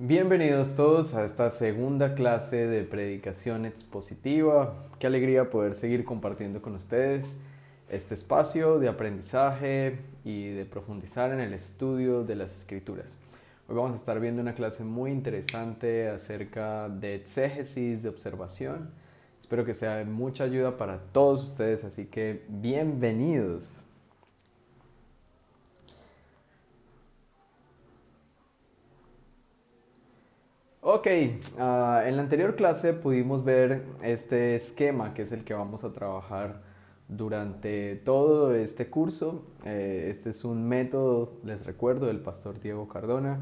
Bienvenidos todos a esta segunda clase de predicación expositiva. Qué alegría poder seguir compartiendo con ustedes este espacio de aprendizaje y de profundizar en el estudio de las escrituras. Hoy vamos a estar viendo una clase muy interesante acerca de exégesis, de observación. Espero que sea de mucha ayuda para todos ustedes, así que bienvenidos. Ok, en la anterior clase pudimos ver este esquema que es el que vamos a trabajar durante todo este curso. Este es un método, les recuerdo, del pastor Diego Cardona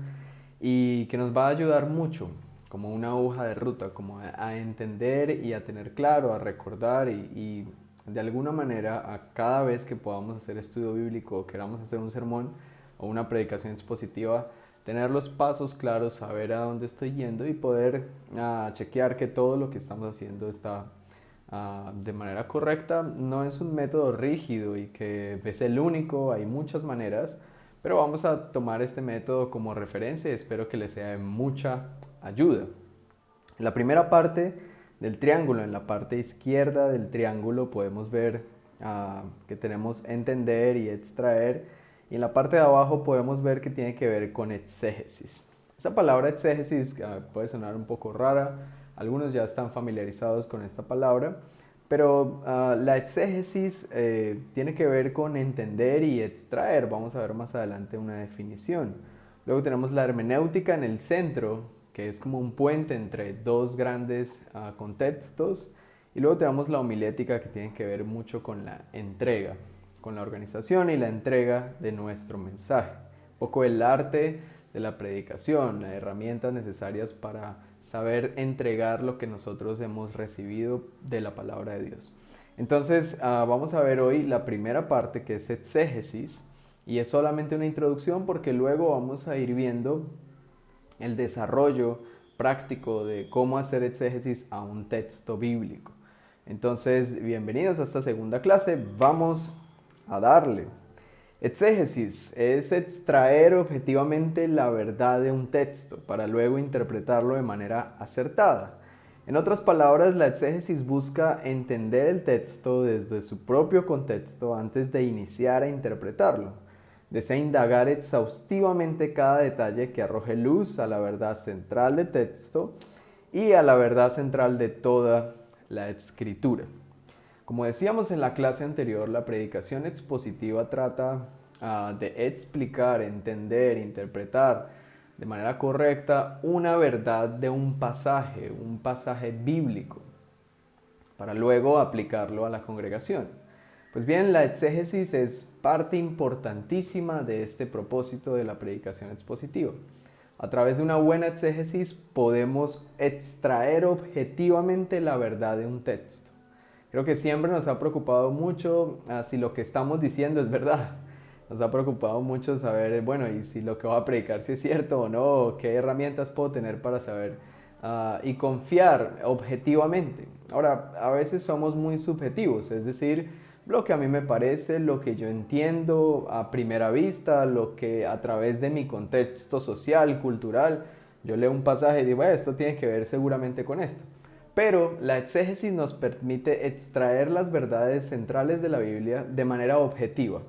y que nos va a ayudar mucho como una hoja de ruta, como a entender y a tener claro, a recordar y de alguna manera a cada vez que podamos hacer estudio bíblico o queramos hacer un sermón o una predicación expositiva, tener los pasos claros, saber a dónde estoy yendo y poder chequear que todo lo que estamos haciendo está de manera correcta. No es un método rígido y que es el único, hay muchas maneras, pero vamos a tomar este método como referencia y espero que les sea de mucha ayuda. La primera parte del triángulo, en la parte izquierda del triángulo podemos ver que tenemos entender y extraer, y en la parte de abajo podemos ver que tiene que ver con exégesis. Esta palabra exégesis puede sonar un poco rara, algunos ya están familiarizados con esta palabra, pero la exégesis tiene que ver con entender y extraer. Vamos a ver más adelante una definición. Luego tenemos la hermenéutica en el centro, que es como un puente entre dos grandes contextos. Y luego tenemos la homilética, que tiene que ver mucho con la entrega, con la organización y la entrega de nuestro mensaje. Un poco el arte de la predicación, las herramientas necesarias para saber entregar lo que nosotros hemos recibido de la palabra de Dios. Entonces vamos a ver hoy la primera parte, que es exégesis, y es solamente una introducción porque luego vamos a ir viendo el desarrollo práctico de cómo hacer exégesis a un texto bíblico. Entonces, bienvenidos a esta segunda clase, vamos a darle. Exégesis es extraer objetivamente la verdad de un texto para luego interpretarlo de manera acertada. En otras palabras, la exégesis busca entender el texto desde su propio contexto antes de iniciar a interpretarlo. Desea indagar exhaustivamente cada detalle que arroje luz a la verdad central del texto y a la verdad central de toda la escritura. Como decíamos en la clase anterior, la predicación expositiva trata de explicar, entender, interpretar de manera correcta una verdad de un pasaje bíblico, para luego aplicarlo a la congregación. Pues bien, la exégesis es parte importantísima de este propósito de la predicación expositiva. A través de una buena exégesis podemos extraer objetivamente la verdad de un texto. Creo que siempre nos ha preocupado mucho si lo que estamos diciendo es verdad. Nos ha preocupado mucho saber, bueno, y si lo que voy a predicar si es cierto o no, qué herramientas puedo tener para saber y confiar objetivamente. Ahora, a veces somos muy subjetivos, es decir, lo que a mí me parece, lo que yo entiendo a primera vista, lo que a través de mi contexto social, cultural, yo leo un pasaje y digo, esto tiene que ver seguramente con esto. Pero la exégesis nos permite extraer las verdades centrales de la Biblia de manera objetiva.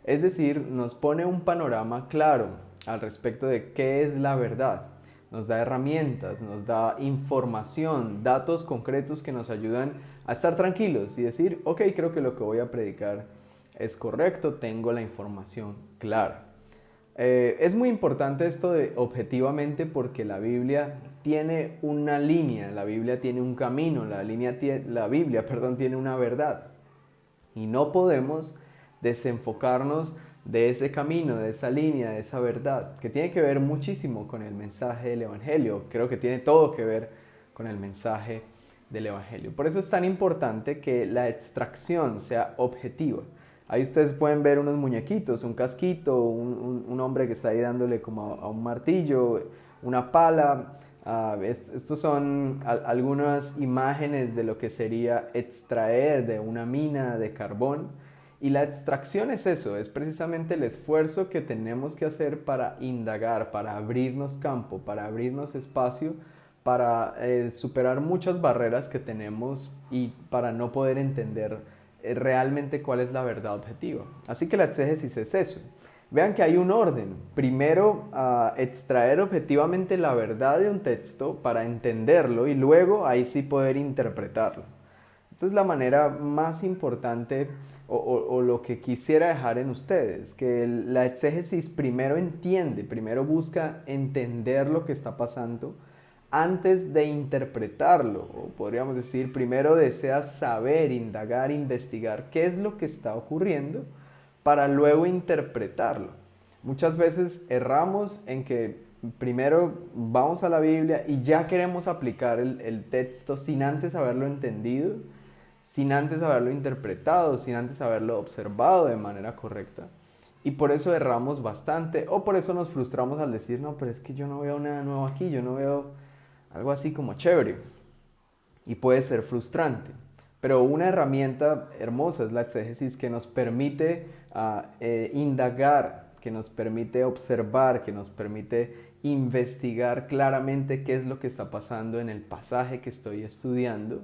Es decir, nos pone un panorama claro al respecto de qué es la verdad. Nos da herramientas, nos da información, datos concretos que nos ayudan a estar tranquilos y decir, ok, creo que lo que voy a predicar es correcto, tengo la información clara. Es muy importante esto de objetivamente porque la Biblia tiene una línea, la Biblia tiene un camino, la Biblia, perdón, tiene una verdad. Y no podemos desenfocarnos de ese camino, de esa línea, de esa verdad, que tiene que ver muchísimo con el mensaje del Evangelio. Creo que tiene todo que ver con el mensaje del Evangelio. Por eso es tan importante que la extracción sea objetiva. Ahí ustedes pueden ver unos muñequitos, un casquito, un hombre que está ahí dándole como a un martillo, una pala. Estos son algunas imágenes de lo que sería extraer de una mina de carbón. Y la extracción es eso, es precisamente el esfuerzo que tenemos que hacer para indagar, para abrirnos campo, para abrirnos espacio, para superar muchas barreras que tenemos y para no poder entender realmente cuál es la verdad objetiva. Así que la exégesis es eso. Vean que hay un orden. Primero, extraer objetivamente la verdad de un texto para entenderlo y luego ahí sí poder interpretarlo. Esta es la manera más importante o lo que quisiera dejar en ustedes, que la exégesis primero entiende, primero busca entender lo que está pasando antes de interpretarlo, o podríamos decir, primero desea saber, indagar, investigar qué es lo que está ocurriendo para luego interpretarlo. Muchas veces erramos en que primero vamos a la Biblia y ya queremos aplicar el texto sin antes haberlo entendido, sin antes haberlo interpretado, sin antes haberlo observado de manera correcta. Y por eso erramos bastante, o por eso nos frustramos al decir, no, pero es que yo no veo nada nuevo aquí, yo no veo algo así como chévere. Y puede ser frustrante. Pero una herramienta hermosa es la exégesis que nos permite indagar, que nos permite observar, que nos permite investigar claramente qué es lo que está pasando en el pasaje que estoy estudiando.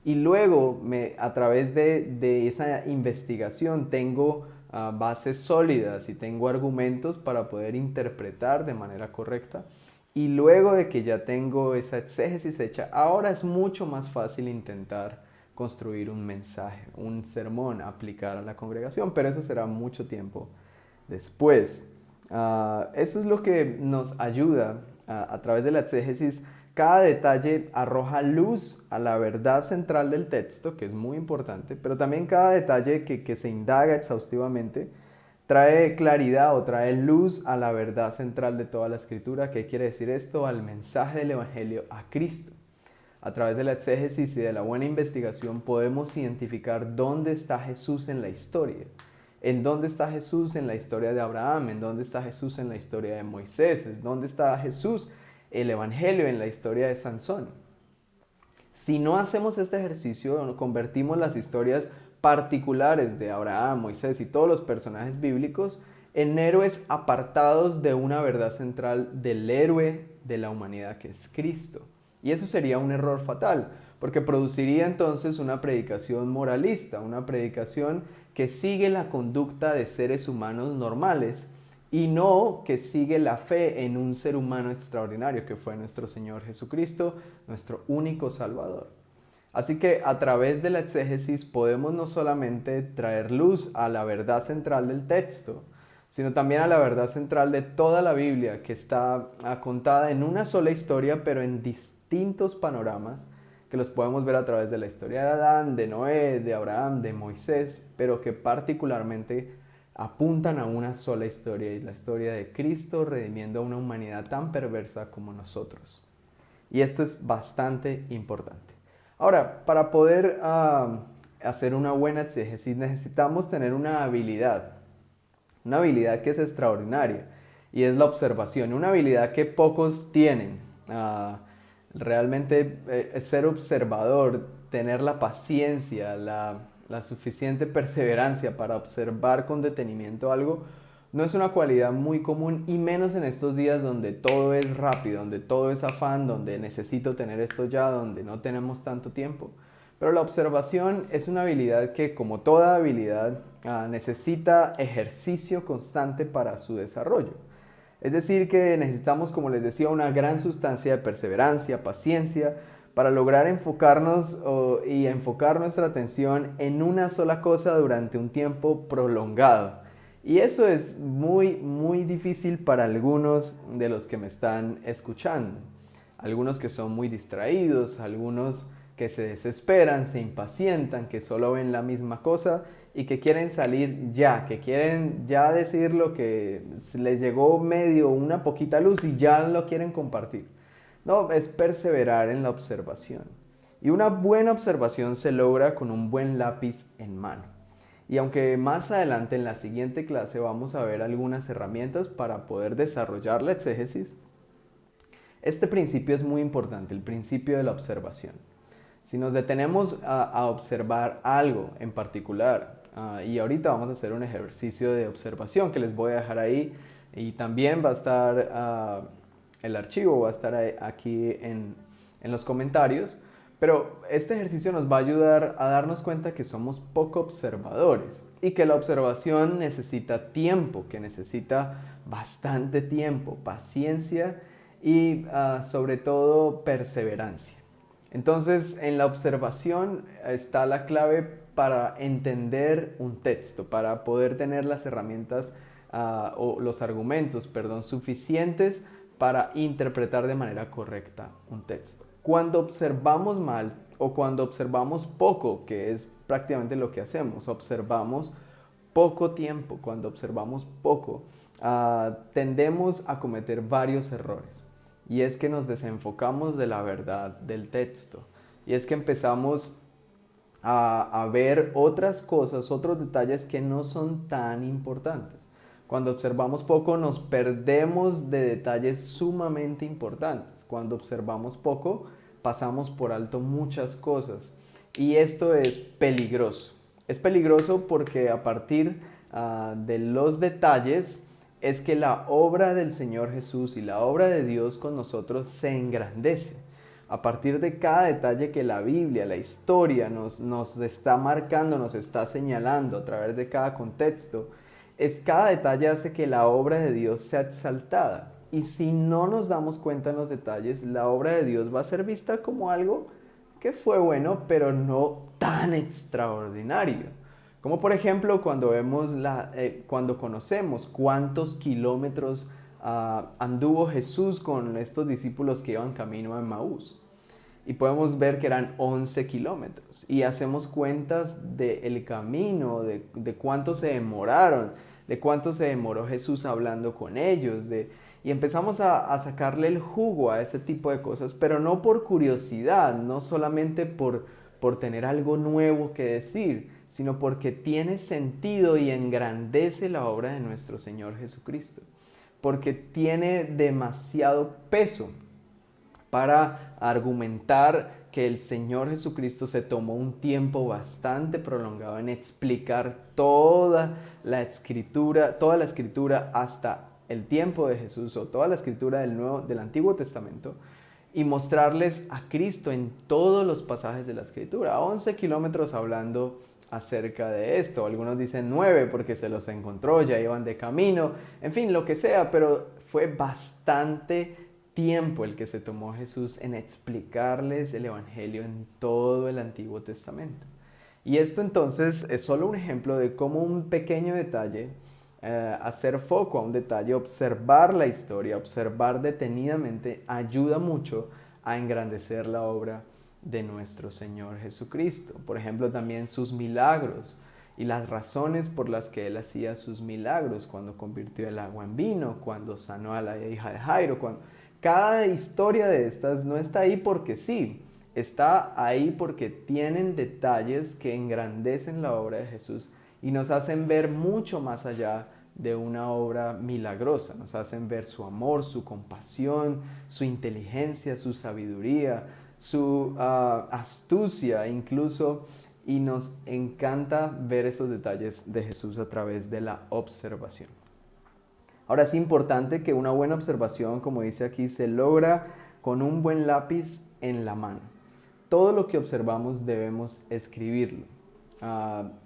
Y luego, a través de esa investigación, tengo bases sólidas y tengo argumentos para poder interpretar de manera correcta. Y luego de que ya tengo esa exégesis hecha, ahora es mucho más fácil intentar construir un mensaje, un sermón, aplicar a la congregación, pero eso será mucho tiempo después. Eso es lo que nos ayuda a través de la exégesis. Cada detalle arroja luz a la verdad central del texto, que es muy importante, pero también cada detalle que se indaga exhaustivamente trae claridad o trae luz a la verdad central de toda la escritura. ¿Qué quiere decir esto? Al mensaje del Evangelio, a Cristo. A través de la exégesis y de la buena investigación podemos identificar dónde está Jesús en la historia. ¿En dónde está Jesús en la historia de Abraham? ¿En dónde está Jesús en la historia de Moisés? ¿En dónde está Jesús, el Evangelio, en la historia de Sansón? Si no hacemos este ejercicio, convertimos las historias particulares de Abraham, Moisés y todos los personajes bíblicos en héroes apartados de una verdad central del héroe de la humanidad, que es Cristo. Y eso sería un error fatal, porque produciría entonces una predicación moralista, una predicación que sigue la conducta de seres humanos normales y no que sigue la fe en un ser humano extraordinario que fue nuestro Señor Jesucristo, nuestro único Salvador. Así que a través de la exégesis podemos no solamente traer luz a la verdad central del texto, sino también a la verdad central de toda la Biblia, que está contada en una sola historia, pero en distintos panoramas, que los podemos ver a través de la historia de Adán, de Noé, de Abraham, de Moisés, pero que particularmente apuntan a una sola historia, y la historia de Cristo redimiendo a una humanidad tan perversa como nosotros. Y esto es bastante importante. Ahora, para poder hacer una buena exégesis necesitamos tener una habilidad que es extraordinaria, y es la observación, una habilidad que pocos tienen. Realmente ser observador, tener la paciencia, la suficiente perseverancia para observar con detenimiento algo, no es una cualidad muy común, y menos en estos días donde todo es rápido, donde todo es afán, donde necesito tener esto ya, donde no tenemos tanto tiempo. Pero la observación es una habilidad que, como toda habilidad, necesita ejercicio constante para su desarrollo. Es decir, que necesitamos, como les decía, una gran sustancia de perseverancia, paciencia, para lograr enfocarnos y enfocar nuestra atención en una sola cosa durante un tiempo prolongado. Y eso es muy, muy difícil para algunos de los que me están escuchando. Algunos que son muy distraídos, algunos que se desesperan, se impacientan, que solo ven la misma cosa y que quieren salir ya, que quieren ya decir lo que les llegó medio, una poquita luz, y ya lo quieren compartir. No, es perseverar en la observación. Y una buena observación se logra con un buen lápiz en mano. Y aunque más adelante en la siguiente clase vamos a ver algunas herramientas para poder desarrollar la exégesis, este principio es muy importante, el principio de la observación. Si nos detenemos a observar algo en particular, Y ahorita vamos a hacer un ejercicio de observación que les voy a dejar ahí. Y también va a estar el archivo, va a estar aquí en los comentarios. Pero este ejercicio nos va a ayudar a darnos cuenta que somos poco observadores y que la observación necesita tiempo, que necesita bastante tiempo, paciencia y sobre todo perseverancia. Entonces, en la observación está la clave para entender un texto, para poder tener las herramientas o los argumentos, perdón, suficientes para interpretar de manera correcta un texto. Cuando observamos mal o cuando observamos poco, que es prácticamente lo que hacemos, observamos poco tiempo, cuando observamos poco, tendemos a cometer varios errores. Y es que nos desenfocamos de la verdad del texto. Y es que empezamos a ver otras cosas, otros detalles que no son tan importantes. Cuando observamos poco nos perdemos de detalles sumamente importantes. Cuando observamos poco pasamos por alto muchas cosas. Y esto es peligroso. Es peligroso porque a partir de los detalles es que la obra del Señor Jesús y la obra de Dios con nosotros se engrandece. A partir de cada detalle que la Biblia, la historia nos está marcando, nos está señalando a través de cada contexto, cada detalle hace que la obra de Dios sea exaltada. Y si no nos damos cuenta en los detalles, la obra de Dios va a ser vista como algo que fue bueno, pero no tan extraordinario. Como por ejemplo cuando conocemos cuántos kilómetros anduvo Jesús con estos discípulos que iban camino a Emaús. Y podemos ver que eran 11 kilómetros. Y hacemos cuentas del camino, de cuánto se demoraron, de cuánto se demoró Jesús hablando con ellos. Y empezamos a sacarle el jugo a ese tipo de cosas, pero no por curiosidad, no solamente por tener algo nuevo que decir, sino porque tiene sentido y engrandece la obra de nuestro Señor Jesucristo. Porque tiene demasiado peso para argumentar que el Señor Jesucristo se tomó un tiempo bastante prolongado en explicar toda la escritura hasta el tiempo de Jesús o toda la escritura del Antiguo Testamento y mostrarles a Cristo en todos los pasajes de la escritura. 11 kilómetros hablando acerca de esto. Algunos dicen 9 porque se los encontró, ya iban de camino, en fin, lo que sea, pero fue bastante tiempo el que se tomó Jesús en explicarles el Evangelio en todo el Antiguo Testamento. Y esto entonces es solo un ejemplo de cómo un pequeño detalle, hacer foco a un detalle, observar la historia, observar detenidamente, ayuda mucho a engrandecer la obra de nuestro Señor Jesucristo. Por ejemplo, también sus milagros y las razones por las que Él hacía sus milagros, cuando convirtió el agua en vino, cuando sanó a la hija de Jairo. Cada historia de estas no está ahí porque sí, está ahí porque tienen detalles que engrandecen la obra de Jesús y nos hacen ver mucho más allá de una obra milagrosa. Nos hacen ver su amor, su compasión, su inteligencia, su sabiduría, su astucia incluso, y nos encanta ver esos detalles de Jesús a través de la observación. Ahora es importante que una buena observación, como dice aquí, se logra con un buen lápiz en la mano. Todo lo que observamos debemos escribirlo.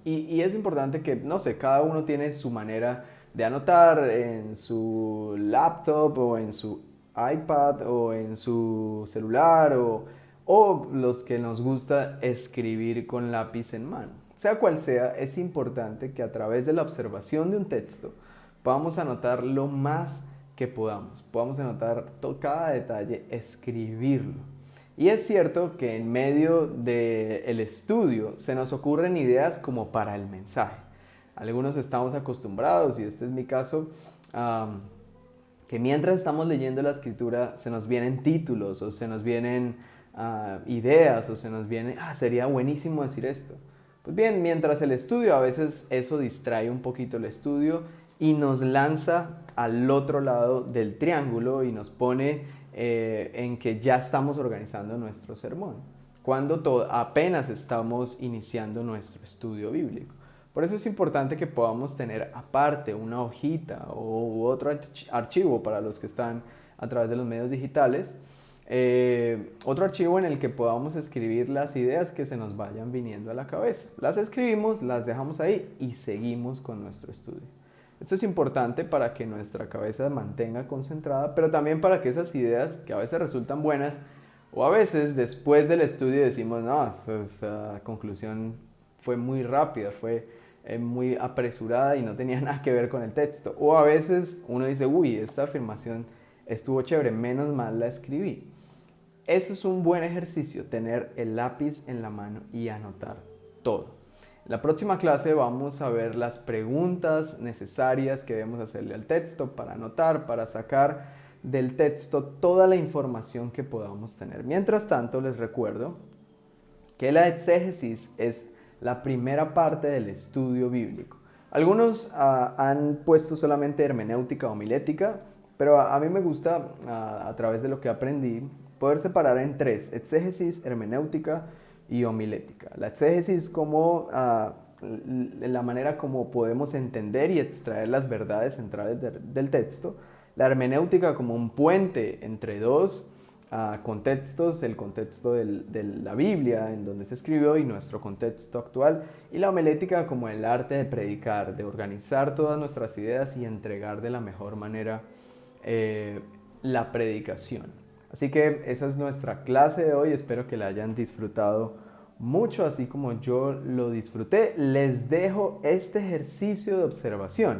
Y es importante que, no sé, cada uno tiene su manera de anotar en su laptop o en su iPad o en su celular o los que nos gusta escribir con lápiz en mano. Sea cual sea, es importante que a través de la observación de un texto podamos anotar lo más que podamos anotar cada detalle, escribirlo. Y es cierto que en medio del estudio se nos ocurren ideas como para el mensaje. Algunos estamos acostumbrados, y este es mi caso, que mientras estamos leyendo la escritura se nos vienen títulos o se nos vienen ideas o se nos viene, sería buenísimo decir esto. Pues bien, mientras el estudio, a veces eso distrae un poquito el estudio y nos lanza al otro lado del triángulo y nos pone en que ya estamos organizando nuestro sermón, cuando apenas estamos iniciando nuestro estudio bíblico. Por eso es importante que podamos tener aparte una hojita u otro archivo para los que están a través de los medios digitales, otro archivo en el que podamos escribir las ideas que se nos vayan viniendo a la cabeza. Las escribimos, las dejamos ahí y seguimos con nuestro estudio. Esto es importante para que nuestra cabeza se mantenga concentrada, pero también para que esas ideas, que a veces resultan buenas, o a veces después del estudio decimos, no, esa conclusión fue muy rápida, fue muy apresurada y no tenía nada que ver con el texto. O a veces uno dice, uy, esta afirmación estuvo chévere, menos mal la escribí. Este es un buen ejercicio, tener el lápiz en la mano y anotar todo. En la próxima clase vamos a ver las preguntas necesarias que debemos hacerle al texto para anotar, para sacar del texto toda la información que podamos tener. Mientras tanto, les recuerdo que la exégesis es la primera parte del estudio bíblico. Algunos han puesto solamente hermenéutica o homilética, pero a mí me gusta, a través de lo que aprendí, poder separar en tres: exégesis, hermenéutica y homilética. La exégesis como la manera como podemos entender y extraer las verdades centrales del texto. La hermenéutica como un puente entre dos contextos, el contexto de la Biblia en donde se escribió y nuestro contexto actual, y la homilética como el arte de predicar, de organizar todas nuestras ideas y entregar de la mejor manera la predicación. Así que esa es nuestra clase de hoy, espero que la hayan disfrutado mucho, así como yo lo disfruté. Les dejo este ejercicio de observación.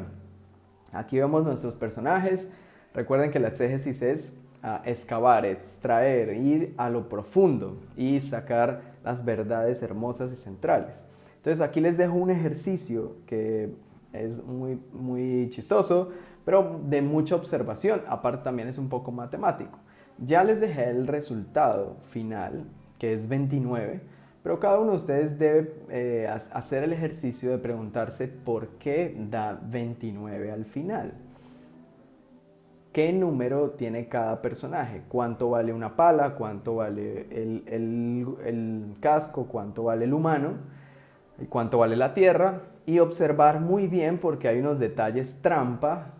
Aquí vemos nuestros personajes. Recuerden que la exégesis es excavar, extraer, ir a lo profundo y sacar las verdades hermosas y centrales. Entonces aquí les dejo un ejercicio que es muy chistoso, pero de mucha observación. Aparte también es un poco matemático. Ya les dejé el resultado final, que es 29, pero cada uno de ustedes debe hacer el ejercicio de preguntarse por qué da 29 al final. ¿Qué número tiene cada personaje? ¿Cuánto vale una pala? ¿Cuánto vale el casco? ¿Cuánto vale el humano? ¿Y cuánto vale la tierra? Y observar muy bien, porque hay unos detalles trampa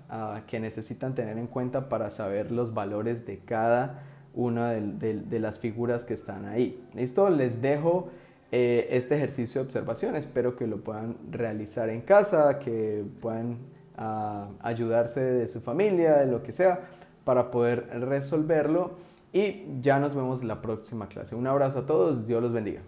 que necesitan tener en cuenta para saber los valores de cada una de las figuras que están ahí. ¿Listo? Les dejo este ejercicio de observación. Espero que lo puedan realizar en casa, que puedan ayudarse de su familia, de lo que sea, para poder resolverlo. Y ya nos vemos la próxima clase. Un abrazo a todos. Dios los bendiga.